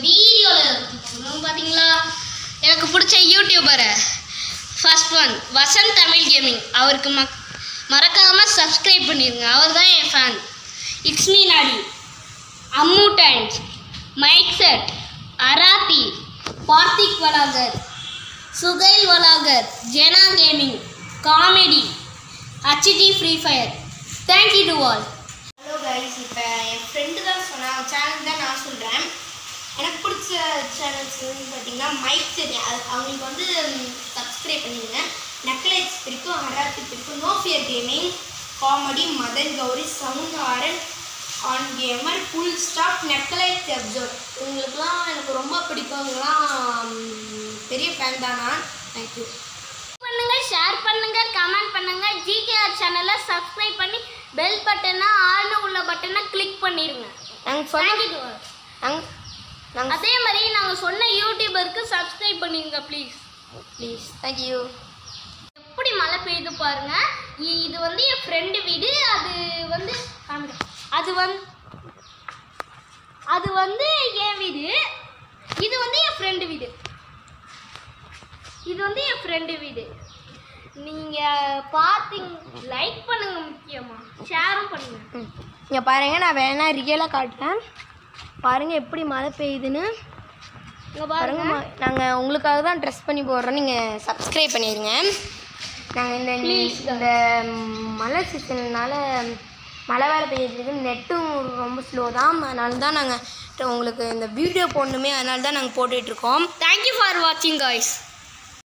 வீடியோவில் பார்த்தீங்களா எனக்கு பிடிச்ச யூடியூபரை first one Vasanth Tamil gaming. அவருக்கு மறக்காமல் சப்ஸ்கிரைப் பண்ணிடுங்க. அவர் தான் என் fan. It's me Naadi, Ammu times, mic set, Arathi, Parthik Valagar, Suhail Valagar, Jena gaming, comedy, HD Free Fire. Thank you to all. Hello guys, இப்போ என் ஃப்ரெண்டு தான் சொன்னாங்க, சேனல் தான் நான் சொல்கிறேன். எனக்கு பிடிச்ச சேனல்ஸ் பார்த்தீங்கன்னா மைக் செட், அவங்களுக்கு வந்து சப்ஸ்கிரைப் பண்ணிடுங்க. நெக்லஸ் பிடிக்கும், ஹராத்தி பிடிக்கும், no fear gaming, comedy, Madan Gowri, sound ஆரன், on gamer, full stop, necklace observe. இவங்களுக்குலாம் எனக்கு ரொம்ப பிடிக்கும்லாம் பெரிய ஃபேன் தான் நான். தேங்க்யூ. பண்ணுங்க, ஷேர் பண்ணுங்க, கமெண்ட் பண்ணுங்க. ஜிகேஆர் சேனலை சப்ஸ்கிரைப் பண்ணி பெல் பட்டனை ஆல்னு உள்ள பட்டனை கிளிக் பண்ணிடுங்க. அதே மாதிரி நாங்கள் சொன்ன யூடியூபருக்கு சப்ஸ்கிரைப் பண்ணிடுங்க ப்ளீஸ். தேங்க்யூ. எப்படி மழை பெய்யுது பாருங்க. இது வந்து என் ஃப்ரெண்டு வீடு. அது வந்து என் வீடு. இது வந்து என் ஃப்ரெண்டு வீடு. நீங்கள் பார்த்தீங்க, லைக் பண்ணுங்க, முக்கியமாக ஷேரும் பண்ணுங்கள். இங்கே பாருங்கள், நான் வேணா ரியலாக காட்டுறேன். பாருங்கள் எப்படி மழை பெய்யுதுன்னு. இங்கே பாருங்க, நாங்கள் உங்களுக்காக தான் ட்ரெஸ் பண்ணி போடுறோம். நீங்கள் சப்ஸ்கிரைப் பண்ணிடுங்க. நாங்கள் இந்த மழை சீசன்னால மழை வேலை பெய்யுறதுக்கு நெட்டும் ரொம்ப ஸ்லோ தான். அதனால தான் நாங்கள் உங்களுக்கு இந்த வீடியோ போடணுமே, அதனால தான் நாங்கள் போட்டுட்ருக்கோம். தேங்க்யூ ஃபார் வாட்சிங் காய்ஸ்.